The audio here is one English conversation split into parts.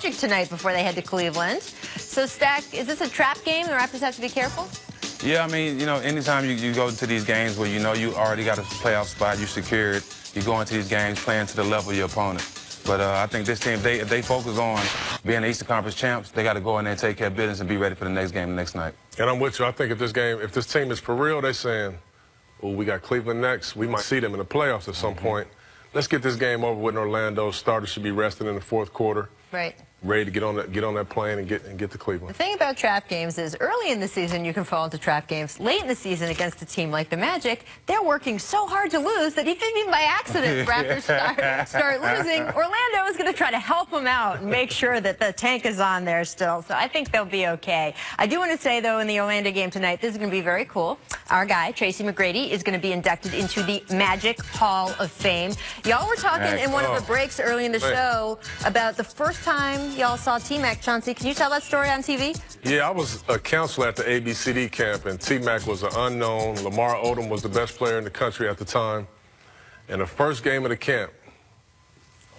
Magic tonight before they head to Cleveland. So, Stack, is this a trap game? The Raptors have to be careful? Yeah, I mean, you know, anytime you go into these games where you know you already got a playoff spot, you secured, you go into these games playing to the level of your opponent. But I think this team, if they focus on being the Eastern Conference champs, they got to go in there and take care of business and be ready for the next game the next night. And I'm with you. I think if this team is for real, they're saying, oh, we got Cleveland next. We might see them in the playoffs at some point. Let's get this game over with in Orlando. Starters should be resting in the fourth quarter. Right. Ready to get on that plane and get to Cleveland. The thing about trap games is early in the season you can fall into trap games. Late in the season against a team like the Magic, they're working so hard to lose that even by accident Raptors start losing. Orlando is going to try to help them out and make sure that the tank is on there still. So I think they'll be okay. I do want to say, though, in the Orlando game tonight, this is going to be very cool. Our guy, Tracy McGrady, is going to be inducted into the Magic Hall of Fame. Y'all were talking in one of the breaks early in the show about the first time y'all saw T-Mac. Chauncey, can you tell that story on TV? Yeah, I was a counselor at the ABCD camp, and T-Mac was an unknown. Lamar Odom was the best player in the country at the time. And the first game of the camp,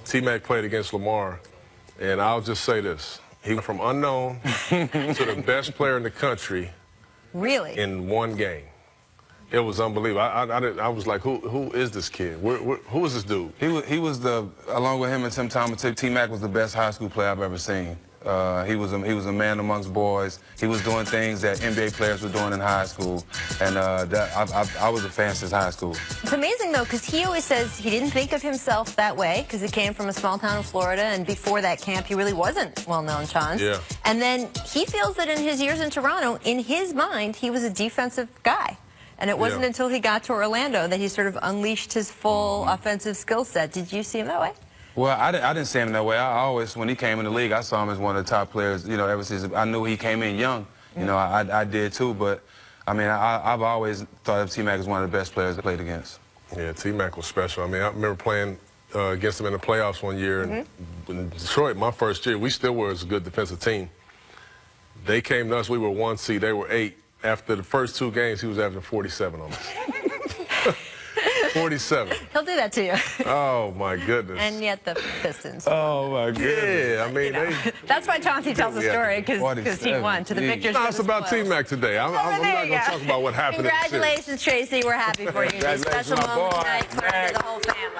T-Mac played against Lamar. And I'll just say this. He went from unknown to the best player in the country. Really? In one game. It was unbelievable. I was like, who is this kid? Who is this dude? He was along with him and Tim Thomas, T-Mac was the best high school player I've ever seen. He was a man amongst boys. He was doing things that NBA players were doing in high school, and I was a fan since high school. It's amazing, though, because he always says he didn't think of himself that way because he came from a small town in Florida, and before that camp, he really wasn't well-known, Chauncey. Yeah. And then he feels that in his years in Toronto, in his mind, he was a defensive guy. And it wasn't until he got to Orlando that he sort of unleashed his full offensive skill set. Did you see him that way? Well, I didn't see him that way. I always, when he came in the league, I saw him as one of the top players, you know, ever since I knew he came in young. You know, I did too, but, I mean, I've always thought of T-Mac as one of the best players I played against. Yeah, T-Mac was special. I mean, I remember playing against him in the playoffs one year. And in Detroit, my first year, we still were a good defensive team. They came to us, we were 1 seed, they were 8. After the first 2 games, he was averaging 47 on us. 47. He'll do that to you. Oh, my goodness. And yet the Pistons. Oh, my goodness. Yeah, I mean, that's why Chauncey tells the story, because he won to the victors. No, it's about T-Mac today. I'm not going to talk about what happened. Congratulations, Tracy. We're happy for you. It's a special moment tonight for the whole family.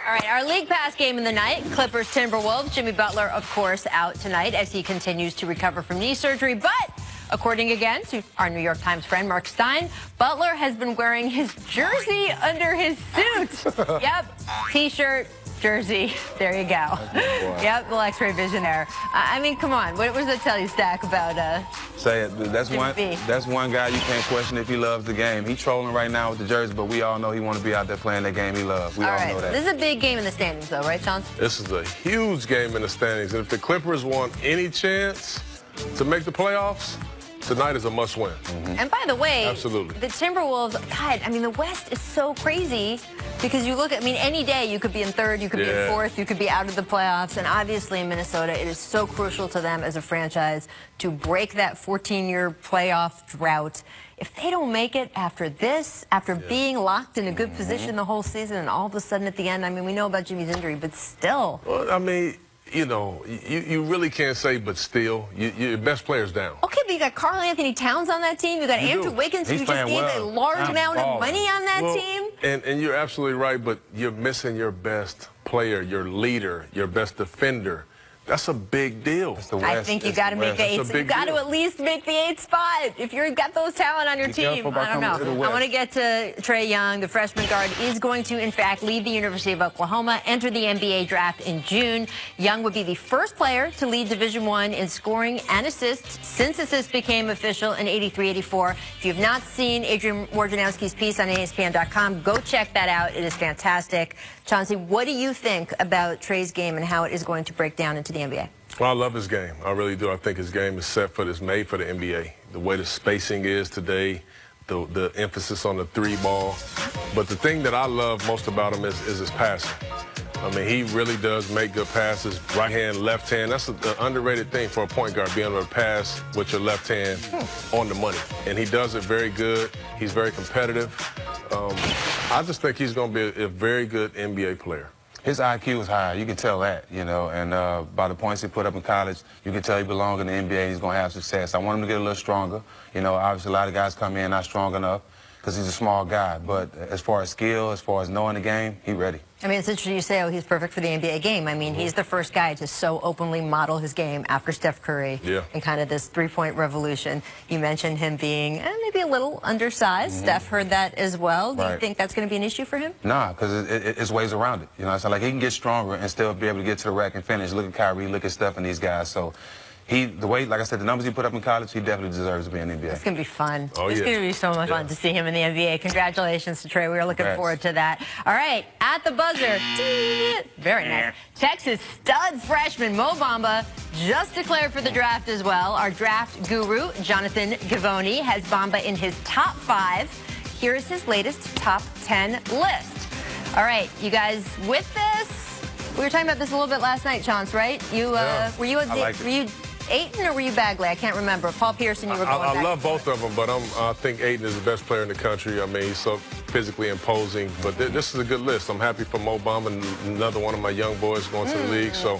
All right, our League Pass game in the night, Clippers Timberwolves. Jimmy Butler, of course, out tonight as he continues to recover from knee surgery. But according again to our New York Times friend Mark Stein, Butler has been wearing his jersey under his suit. Yep, T-shirt, jersey. There you go. Yep, the X-ray vision there. I mean, come on. What does that tell you, Stack, about Say it. That's one guy you can't question if he loves the game. He's trolling right now with the jersey, but we all know he wants to be out there playing that game he loves. We all know that. This is a big game in the standings, though, right, Chauncey? This is a huge game in the standings. And if the Clippers want any chance to make the playoffs, tonight is a must-win. And by the way, absolutely, the Timberwolves, God, I mean, the West is so crazy because you look at, I mean, any day you could be in third, you could be in fourth, you could be out of the playoffs. And obviously in Minnesota, it is so crucial to them as a franchise to break that 14-year playoff drought. If they don't make it after this, after being locked in a good position the whole season, and all of a sudden at the end, I mean, we know about Jimmy's injury, but still. Well, I mean, you know, you really can't say but still. Your best player's down. Okay, but you got Karl Anthony Towns on that team. You got Andrew Wiggins, who just gave a large amount of money on that team. And you're absolutely right, but you're missing your best player, your leader, your best defender. That's a big deal. I think you got to make the 8th. You got to at least make the 8th spot. If you've got those talent on your team, I don't know. I want to get to Trae Young. The freshman guard is going to, in fact, lead the University of Oklahoma, enter the NBA draft in June. Young would be the first player to lead Division I in scoring and assists since assists became official in 83-84. If you've not seen Adrian Wojnarowski's piece on ESPN.com, go check that out. It is fantastic. Chauncey, what do you think about Trae's game and how it is going to break down into the NBA? Well, I love his game. I really do. I think his game is made for the NBA. The way the spacing is today, the emphasis on the 3-ball. But the thing that I love most about him is his passing. I mean, he really does make good passes, right hand, left hand. That's an underrated thing for a point guard, being able to pass with your left hand on the money. And he does it very good. He's very competitive. I just think he's going to be a very good NBA player. His IQ is high. You can tell that, you know, and by the points he put up in college, you can tell he belongs in the NBA. He's going to have success. I want him to get a little stronger. You know, obviously a lot of guys come in not strong enough because he's a small guy. But as far as skill, as far as knowing the game, he's ready. I mean, it's interesting you say, oh, he's perfect for the NBA game. I mean, he's the first guy to so openly model his game after Steph Curry and kind of this three-point revolution. You mentioned him being maybe a little undersized. Steph heard that as well. Do you think that's going to be an issue for him? Nah, because it's ways around it. You know, it's like he can get stronger and still be able to get to the rack and finish. Look at Kyrie, look at Steph and these guys. So the way, like I said, the numbers he put up in college, he definitely deserves to be in the NBA. It's going to be fun. Oh, it's going to be so much fun to see him in the NBA. Congratulations to Trae. We are looking forward to that. All right, at the buzzer. Very nice. Texas stud freshman Mo Bamba just declared for the draft as well. Our draft guru, Jonathan Givony, has Bamba in his top 5. Here's his latest top 10 list. All right, you guys with this? We were talking about this a little bit last night, Chance, right? Were you Ayton or were you Bagley? I can't remember. Paul Pearson, you were going back. I love both of them, but I think Ayton is the best player in the country. I mean, he's so physically imposing. But this is a good list. I'm happy for Mo Bamba, another one of my young boys going to the league. So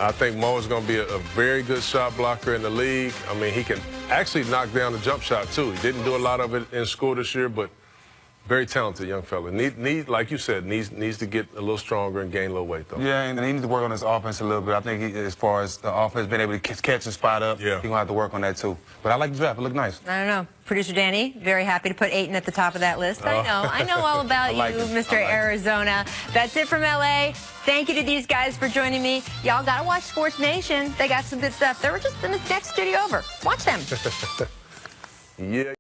I think Mo is going to be a very good shot blocker in the league. I mean, he can actually knock down the jump shot, too. He didn't do a lot of it in school this year, but very talented young fella. Like you said, needs to get a little stronger and gain a little weight, though. Yeah, and he needs to work on his offense a little bit. I think as far as the offense being able to catch and spot up, he's going to have to work on that, too. But I like the draft. It looked nice. I don't know. Producer Danny, very happy to put Ayton at the top of that list. I know all about you, Mr. Arizona. That's it from L.A. Thank you to these guys for joining me. Y'all got to watch Sports Nation. They got some good stuff. They were just in the next studio over. Watch them. Yeah.